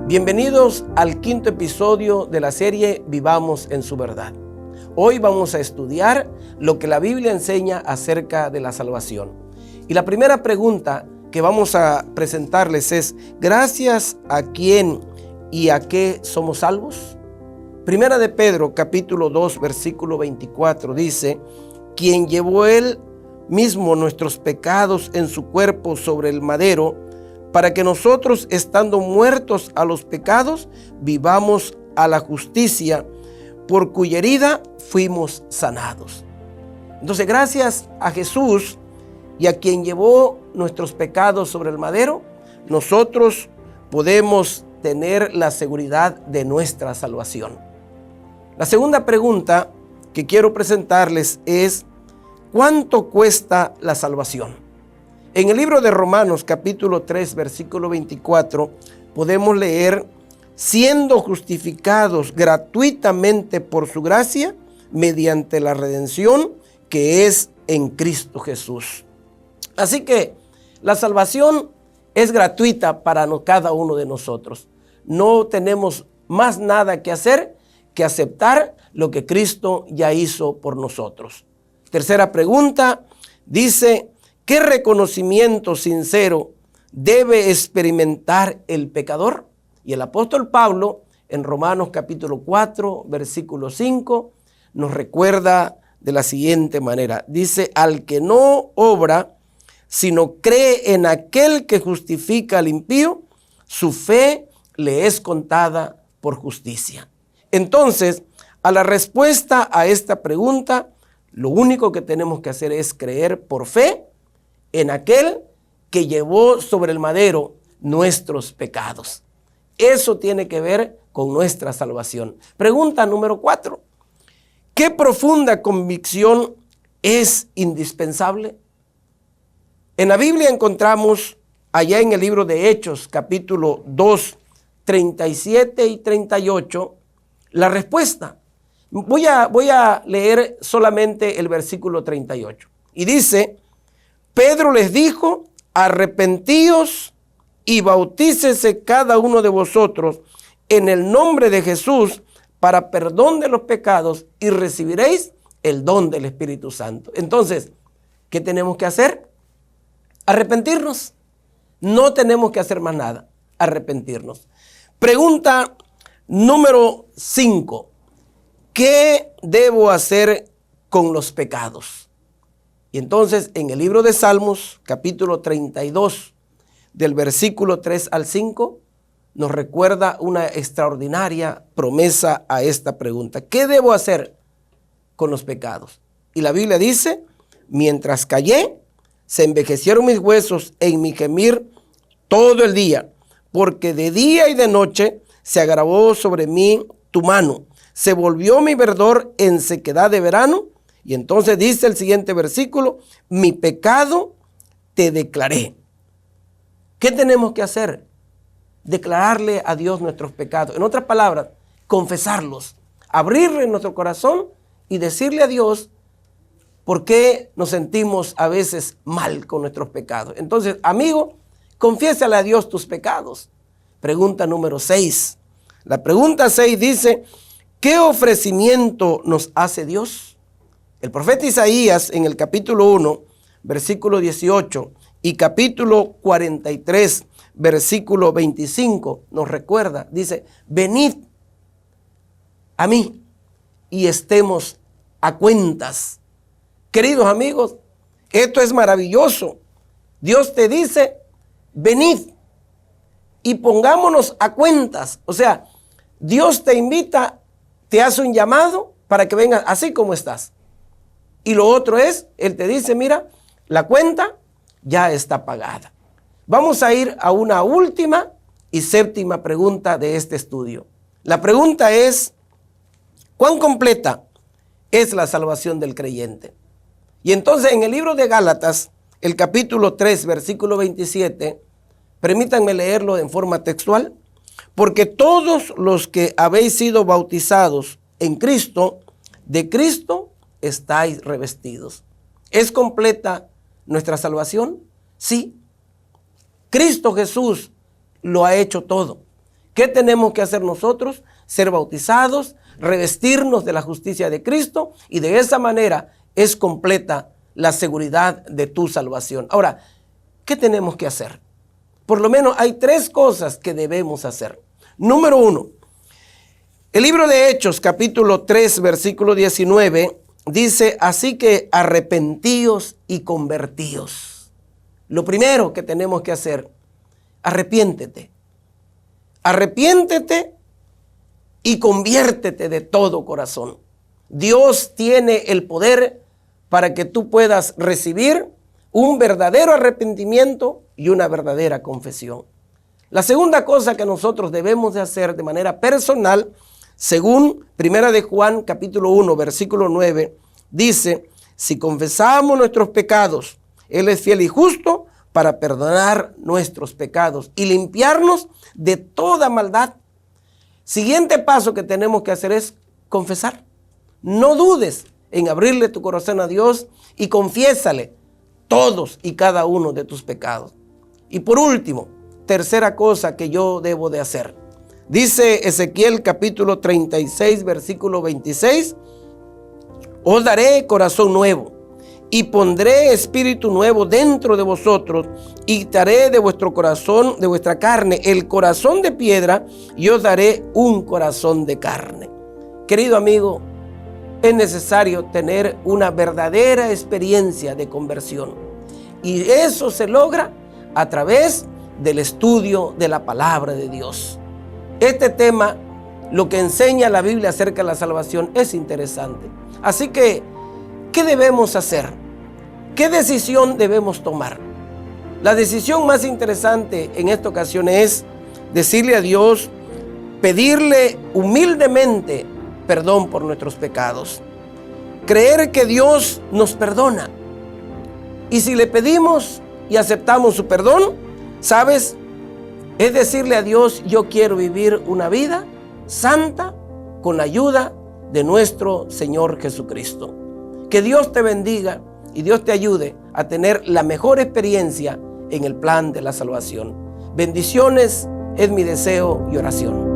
Bienvenidos al quinto episodio de la serie Vivamos en su Verdad. Hoy vamos a estudiar lo que la Biblia enseña acerca de la salvación. Y la primera pregunta que vamos a presentarles es: ¿gracias a quién y a qué somos salvos? Primera de Pedro, capítulo 2, versículo 24 dice: quien llevó él mismo nuestros pecados en su cuerpo sobre el madero, para que nosotros, estando muertos a los pecados, vivamos a la justicia, por cuya herida fuimos sanados. Entonces, gracias a Jesús y a quien llevó nuestros pecados sobre el madero, nosotros podemos tener la seguridad de nuestra salvación. La segunda pregunta que quiero presentarles es: ¿cuánto cuesta la salvación? En el libro de Romanos, capítulo 3, versículo 24, podemos leer: siendo justificados gratuitamente por su gracia, mediante la redención que es en Cristo Jesús. Así que la salvación es gratuita para cada uno de nosotros. No tenemos más nada que hacer que aceptar lo que Cristo ya hizo por nosotros. Tercera pregunta dice: ¿qué reconocimiento sincero debe experimentar el pecador? Y el apóstol Pablo, en Romanos capítulo 4, versículo 5, nos recuerda de la siguiente manera. Dice: al que no obra, sino cree en aquel que justifica al impío, su fe le es contada por justicia. Entonces, a la respuesta a esta pregunta, lo único que tenemos que hacer es creer por fe en aquel que llevó sobre el madero nuestros pecados. Eso tiene que ver con nuestra salvación. Pregunta número 4. ¿Qué profunda convicción es indispensable? En la Biblia encontramos allá en el libro de Hechos, capítulo 2, 37 y 38, la respuesta. Voy a leer solamente el versículo 38. Y dice: Pedro les dijo: arrepentíos y bautícese cada uno de vosotros en el nombre de Jesús para perdón de los pecados y recibiréis el don del Espíritu Santo. Entonces, ¿qué tenemos que hacer? Arrepentirnos. No tenemos que hacer más nada, arrepentirnos. Pregunta número 5. ¿Qué debo hacer con los pecados? Y entonces, en el libro de Salmos, capítulo 32, del versículo 3 al 5, nos recuerda una extraordinaria promesa a esta pregunta. ¿Qué debo hacer con los pecados? Y la Biblia dice: mientras callé, se envejecieron mis huesos en mi gemir todo el día, porque de día y de noche se agravó sobre mí tu mano. Se volvió mi verdor en sequedad de verano. Y entonces dice el siguiente versículo: mi pecado te declaré. ¿Qué tenemos que hacer? Declararle a Dios nuestros pecados. En otras palabras, confesarlos, abrirle nuestro corazón y decirle a Dios por qué nos sentimos a veces mal con nuestros pecados. Entonces, amigo, confiésale a Dios tus pecados. Pregunta número 6. La pregunta 6 dice: ¿qué ofrecimiento nos hace Dios? El profeta Isaías, en el capítulo 1, versículo 18 y capítulo 43, versículo 25, nos recuerda, dice: venid a mí y estemos a cuentas. Queridos amigos, esto es maravilloso. Dios te dice: venid y pongámonos a cuentas. O sea, Dios te invita, te hace un llamado para que vengas así como estás. Y lo otro es, Él te dice: mira, la cuenta ya está pagada. Vamos a ir a una última y séptima pregunta de este estudio. La pregunta es: ¿cuán completa es la salvación del creyente? Y entonces, en el libro de Gálatas, el capítulo 3, versículo 27, permítanme leerlo en forma textual: porque todos los que habéis sido bautizados en Cristo, de Cristo estáis revestidos. ¿Es completa nuestra salvación? Sí. Cristo Jesús lo ha hecho todo. ¿Qué tenemos que hacer nosotros? Ser bautizados, revestirnos de la justicia de Cristo, y de esa manera es completa la seguridad de tu salvación. Ahora, ¿qué tenemos que hacer? Por lo menos hay 3 cosas que debemos hacer. Número 1, el libro de Hechos, capítulo 3, versículo 19, dice: así que arrepentíos y convertíos. Lo primero que tenemos que hacer, arrepiéntete. Arrepiéntete y conviértete de todo corazón. Dios tiene el poder para que tú puedas recibir un verdadero arrepentimiento y una verdadera confesión. La segunda cosa que nosotros debemos de hacer de manera personal, según 1 de Juan capítulo 1 versículo 9, dice: si confesamos nuestros pecados, Él es fiel y justo para perdonar nuestros pecados y limpiarnos de toda maldad. Siguiente paso que tenemos que hacer es confesar. No dudes en abrirle tu corazón a Dios y confiésale todos y cada uno de tus pecados. Y por último, tercera cosa que yo debo de hacer. Dice Ezequiel capítulo 36 versículo 26: os daré corazón nuevo y pondré espíritu nuevo dentro de vosotros, y quitaré de vuestro corazón, de vuestra carne, el corazón de piedra, y os daré un corazón de carne. Querido amigo, es necesario tener una verdadera experiencia de conversión, y eso se logra a través del estudio de la palabra de Dios. Este tema, lo que enseña la Biblia acerca de la salvación, es interesante. Así que, ¿qué debemos hacer? ¿Qué decisión debemos tomar? La decisión más interesante en esta ocasión es decirle a Dios, pedirle humildemente perdón por nuestros pecados. Creer que Dios nos perdona. Y si le pedimos y aceptamos su perdón, ¿sabes? Es decirle a Dios, yo quiero vivir una vida santa con la ayuda de nuestro Señor Jesucristo. Que Dios te bendiga y Dios te ayude a tener la mejor experiencia en el plan de la salvación. Bendiciones es mi deseo y oración.